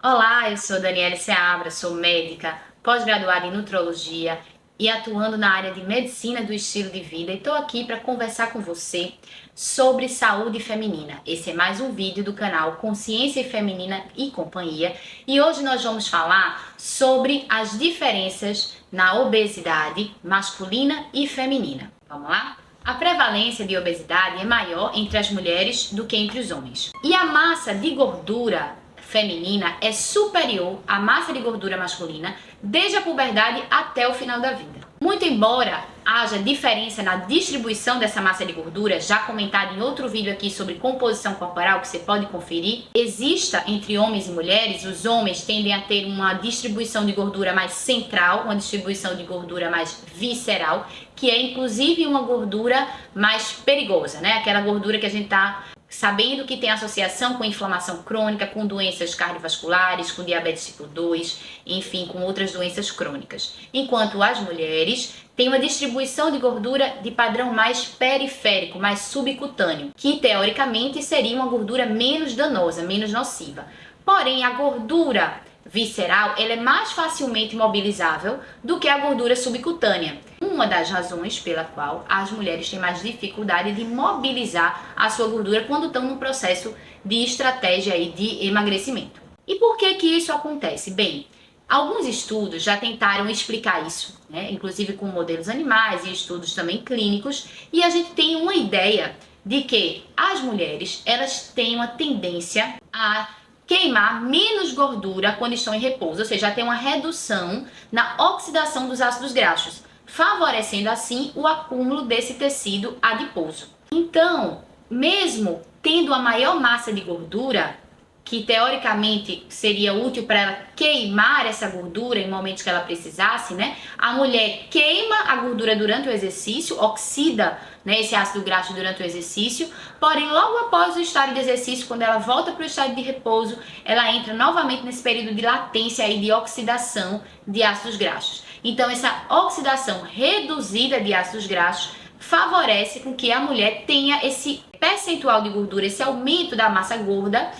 Olá, eu sou Daniele Seabra, sou médica, pós-graduada em nutrologia e atuando na área de medicina do estilo de vida e estou aqui para conversar com você sobre saúde feminina. Esse é mais um vídeo do canal Consciência Feminina e Companhia e hoje nós vamos falar sobre as diferenças na obesidade masculina e feminina. Vamos lá? A prevalência de obesidade é maior entre as mulheres do que entre os homens. E a massa de gordura feminina é superior à massa de gordura masculina desde a puberdade até o final da vida. Muito embora haja diferença na distribuição dessa massa de gordura, já comentado em outro vídeo aqui sobre composição corporal que você pode conferir, exista entre homens e mulheres, os homens tendem a ter uma distribuição de gordura mais central, uma distribuição de gordura mais visceral, que é inclusive uma gordura mais perigosa, né? Aquela gordura que a gente tá sabendo que tem associação com inflamação crônica, com doenças cardiovasculares, com diabetes tipo 2, enfim, com outras doenças crônicas. Enquanto as mulheres têm uma distribuição de gordura de padrão mais periférico, mais subcutâneo, que teoricamente seria uma gordura menos danosa, menos nociva. Porém, a gordura visceral, ela é mais facilmente mobilizável do que a gordura subcutânea. Uma das razões pela qual as mulheres têm mais dificuldade de mobilizar a sua gordura quando estão num processo de estratégia aí de emagrecimento. E por que que isso acontece? Bem, alguns estudos já tentaram explicar isso, né? Inclusive com modelos animais e estudos também clínicos, e a gente tem uma ideia de que as mulheres, elas têm uma tendência a queimar menos gordura quando estão em repouso, ou seja, tem uma redução na oxidação dos ácidos graxos, favorecendo assim o acúmulo desse tecido adiposo. Então, mesmo tendo a maior massa de gordura, que teoricamente seria útil para ela queimar essa gordura em momentos que ela precisasse, né? A mulher queima a gordura durante o exercício, oxida, né, esse ácido graxo durante o exercício, porém logo após o estado de exercício, quando ela volta para o estado de repouso, ela entra novamente nesse período de latência aí de oxidação de ácidos graxos. Então essa oxidação reduzida de ácidos graxos favorece com que a mulher tenha esse percentual de gordura, esse aumento da massa gorda,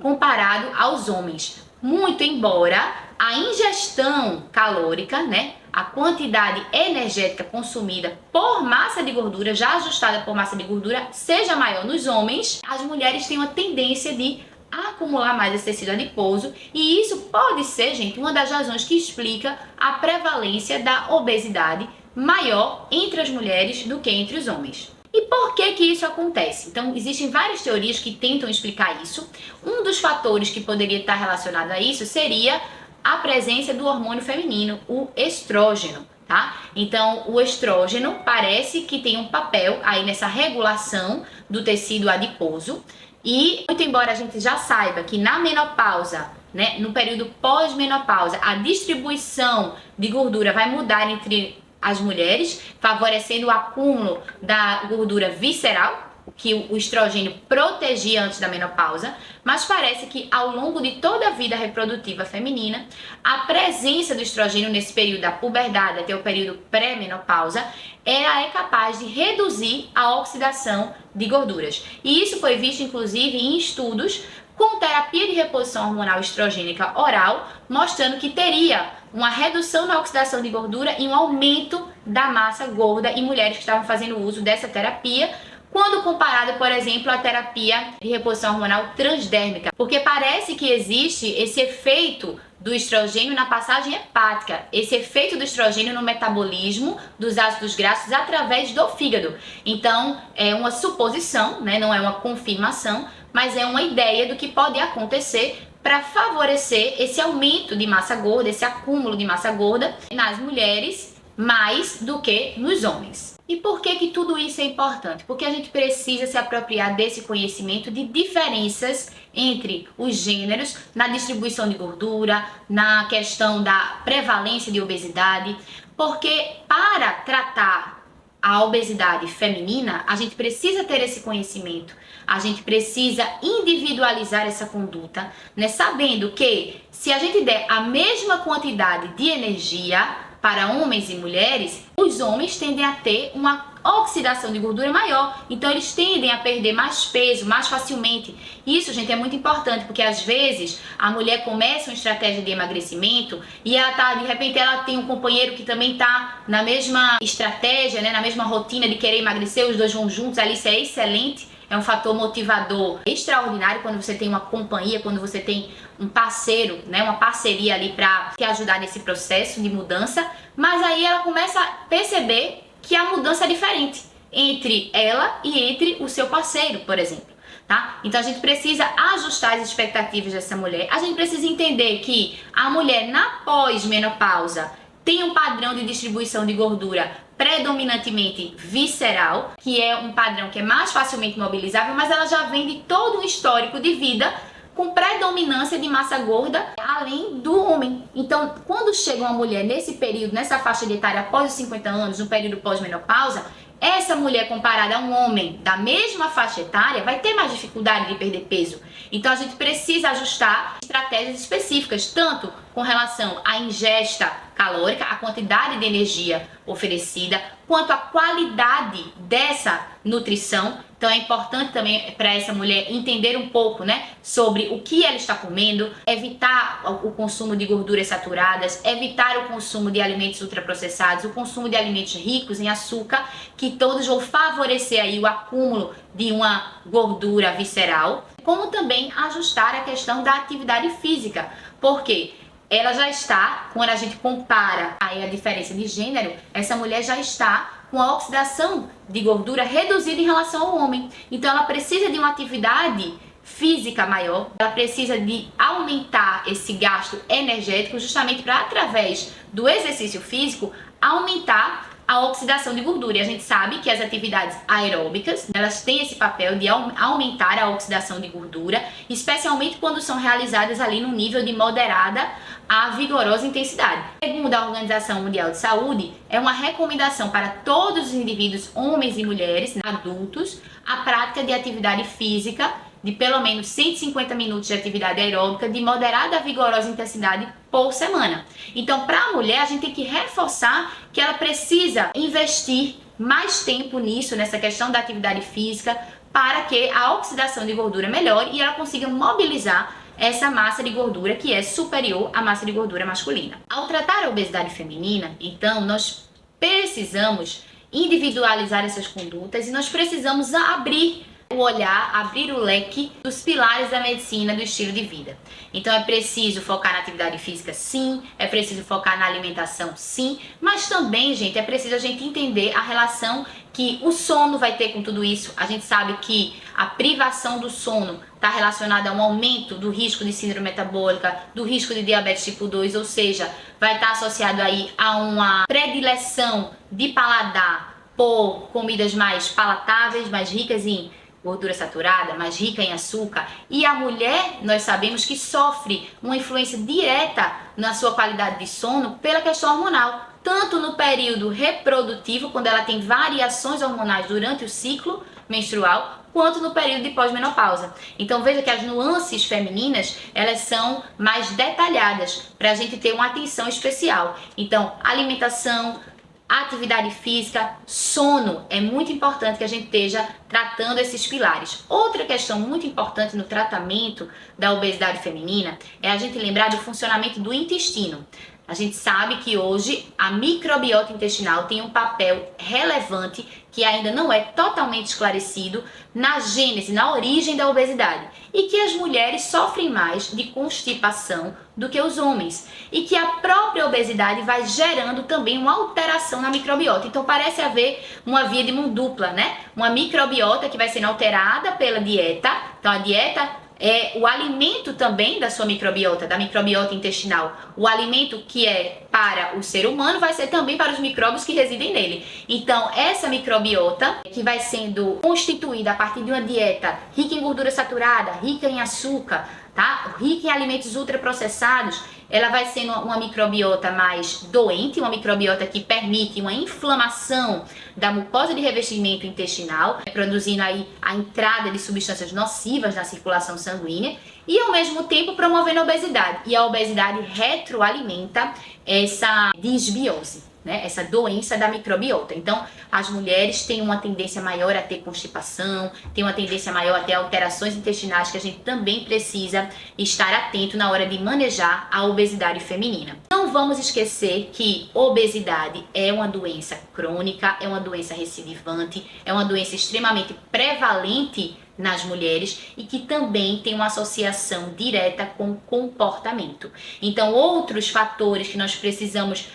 comparado aos homens. Muito embora a ingestão calórica, né, a quantidade energética consumida por massa de gordura, já ajustada por massa de gordura, seja maior nos homens, as mulheres têm uma tendência de acumular mais esse tecido adiposo, e isso pode ser, gente, uma das razões que explica a prevalência da obesidade maior entre as mulheres do que entre os homens. E por que que isso acontece? Então, existem várias teorias que tentam explicar isso. Um dos fatores que poderia estar relacionado a isso seria a presença do hormônio feminino, o estrógeno, tá? Então, o estrógeno parece que tem um papel aí nessa regulação do tecido adiposo. E, muito embora a gente já saiba que na menopausa, né, no período pós-menopausa, a distribuição de gordura vai mudar entre as mulheres, favorecendo o acúmulo da gordura visceral, que o estrogênio protegia antes da menopausa, mas parece que ao longo de toda a vida reprodutiva feminina, a presença do estrogênio nesse período da puberdade até o período pré-menopausa, ela é capaz de reduzir a oxidação de gorduras. E isso foi visto inclusive em estudos com terapia de reposição hormonal estrogênica oral, mostrando que teria uma redução na oxidação de gordura e um aumento da massa gorda em mulheres que estavam fazendo uso dessa terapia, quando comparado, por exemplo, à terapia de reposição hormonal transdérmica, porque parece que existe esse efeito do estrogênio na passagem hepática, esse efeito do estrogênio no metabolismo dos ácidos graxos através do fígado. Então, é uma suposição, né? Não é uma confirmação, mas é uma ideia do que pode acontecer para favorecer esse aumento de massa gorda, esse acúmulo de massa gorda nas mulheres mais do que nos homens. E por que que tudo isso é importante? Porque a gente precisa se apropriar desse conhecimento de diferenças entre os gêneros na distribuição de gordura, na questão da prevalência de obesidade, porque para tratar a obesidade feminina, a gente precisa ter esse conhecimento, a gente precisa individualizar essa conduta, né? Sabendo que se a gente der a mesma quantidade de energia para homens e mulheres, os homens tendem a ter uma oxidação de gordura maior, então eles tendem a perder mais peso mais facilmente. Isso, gente, é muito importante, porque às vezes a mulher começa uma estratégia de emagrecimento e ela tá, de repente ela tem um companheiro que também tá na mesma estratégia, né, na mesma rotina de querer emagrecer, os dois vão juntos ali, isso é excelente. É um fator motivador extraordinário quando você tem uma companhia, quando você tem um parceiro, né, uma parceria ali para te ajudar nesse processo de mudança. Mas aí ela começa a perceber que a mudança é diferente entre ela e entre o seu parceiro, por exemplo. Tá? Então a gente precisa ajustar as expectativas dessa mulher. A gente precisa entender que a mulher na pós-menopausa tem um padrão de distribuição de gordura predominantemente visceral, que é um padrão que é mais facilmente mobilizável, mas ela já vem de todo um histórico de vida com predominância de massa gorda, além do homem. Então, quando chega uma mulher nesse período, nessa faixa de etária após os 50 anos, no período pós-menopausa, essa mulher comparada a um homem da mesma faixa etária vai ter mais dificuldade de perder peso. Então a gente precisa ajustar estratégias específicas, tanto com relação à ingesta calórica, a quantidade de energia oferecida, quanto à qualidade dessa nutrição. Então é importante também para essa mulher entender um pouco, né, sobre o que ela está comendo, evitar o consumo de gorduras saturadas, evitar o consumo de alimentos ultraprocessados, o consumo de alimentos ricos em açúcar, que todos vão favorecer aí o acúmulo de uma gordura visceral, como também ajustar a questão da atividade física, porque ela já está, quando a gente compara aí a diferença de gênero, essa mulher já está com a oxidação de gordura reduzida em relação ao homem. Então ela precisa de uma atividade física maior, ela precisa de aumentar esse gasto energético justamente para, através do exercício físico, aumentar a oxidação de gordura. E a gente sabe que as atividades aeróbicas, elas têm esse papel de aumentar a oxidação de gordura, especialmente quando são realizadas ali no nível de moderada a vigorosa intensidade. Segundo a Organização Mundial de Saúde, é uma recomendação para todos os indivíduos, homens e mulheres, adultos, a prática de atividade física de pelo menos 150 minutos de atividade aeróbica de moderada a vigorosa intensidade por semana. Então, para a mulher, a gente tem que reforçar que ela precisa investir mais tempo nisso, nessa questão da atividade física, para que a oxidação de gordura melhore e ela consiga mobilizar essa massa de gordura que é superior à massa de gordura masculina. Ao tratar a obesidade feminina, então, nós precisamos individualizar essas condutas e nós precisamos abrir o olhar, abrir o leque dos pilares da medicina do estilo de vida. Então é preciso focar na atividade física, sim, é preciso focar na alimentação, sim, mas também, gente, é preciso a gente entender a relação que o sono vai ter com tudo isso. A gente sabe que a privação do sono está relacionada a um aumento do risco de síndrome metabólica, do risco de diabetes tipo 2, ou seja, vai estar associado aí a uma predileção de paladar por comidas mais palatáveis, mais ricas em gordura saturada, mais rica em açúcar. E a mulher, nós sabemos que sofre uma influência direta na sua qualidade de sono pela questão hormonal, tanto no período reprodutivo, quando ela tem variações hormonais durante o ciclo menstrual, quanto no período de pós-menopausa. Então veja que as nuances femininas, elas são mais detalhadas para a gente ter uma atenção especial. Então, alimentação, atividade física, sono, é muito importante que a gente esteja tratando esses pilares. Outra questão muito importante no tratamento da obesidade feminina é a gente lembrar do funcionamento do intestino. A gente sabe que hoje a microbiota intestinal tem um papel relevante que ainda não é totalmente esclarecido na gênese, na origem da obesidade, e que as mulheres sofrem mais de constipação do que os homens, e que a própria obesidade vai gerando também uma alteração na microbiota. Então parece haver uma via de mão dupla, né? Uma microbiota que vai sendo alterada pela dieta. Então a dieta é o alimento também da sua microbiota, da microbiota intestinal. O alimento que é para o ser humano vai ser também para os micróbios que residem nele. Então, essa microbiota que vai sendo constituída a partir de uma dieta rica em gordura saturada, rica em açúcar, tá? Rica em alimentos ultraprocessados, ela vai sendo uma microbiota mais doente, uma microbiota que permite uma inflamação da mucosa de revestimento intestinal, produzindo aí a entrada de substâncias nocivas na circulação sanguínea e ao mesmo tempo promovendo a obesidade. E a obesidade retroalimenta essa disbiose, né? Essa doença da microbiota. Então, as mulheres têm uma tendência maior a ter constipação, têm uma tendência maior a ter alterações intestinais que a gente também precisa estar atento na hora de manejar a obesidade feminina. Não vamos esquecer que obesidade é uma doença crônica, é uma doença recidivante, é uma doença extremamente prevalente nas mulheres e que também tem uma associação direta com comportamento. Então, outros fatores que nós precisamos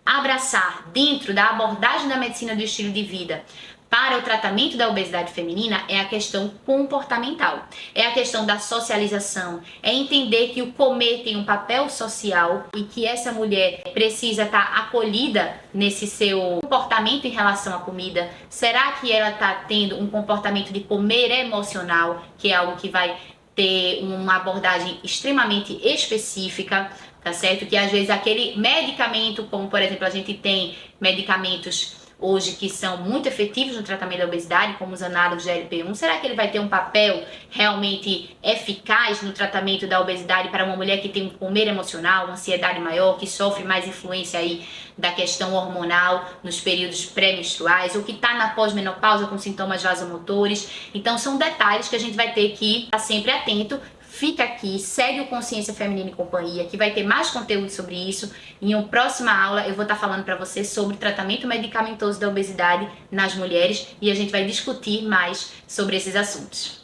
abraçar dentro da abordagem da medicina do estilo de vida para o tratamento da obesidade feminina é a questão comportamental, é a questão da socialização, é entender que o comer tem um papel social e que essa mulher precisa estar acolhida nesse seu comportamento em relação à comida. Será que ela está tendo um comportamento de comer emocional, que é algo que vai ter uma abordagem extremamente específica, tá certo? Que às vezes aquele medicamento, como por exemplo a gente tem medicamentos hoje que são muito efetivos no tratamento da obesidade, como os análogos de GLP-1, será que ele vai ter um papel realmente eficaz no tratamento da obesidade para uma mulher que tem um comer emocional, uma ansiedade maior, que sofre mais influência aí da questão hormonal nos períodos pré-menstruais, ou que está na pós-menopausa com sintomas vasomotores? Então são detalhes que a gente vai ter que estar sempre atento. Fica aqui, segue o Consciência Feminina e Companhia, que vai ter mais conteúdo sobre isso. Em uma próxima aula eu vou estar falando para você sobre o tratamento medicamentoso da obesidade nas mulheres e a gente vai discutir mais sobre esses assuntos.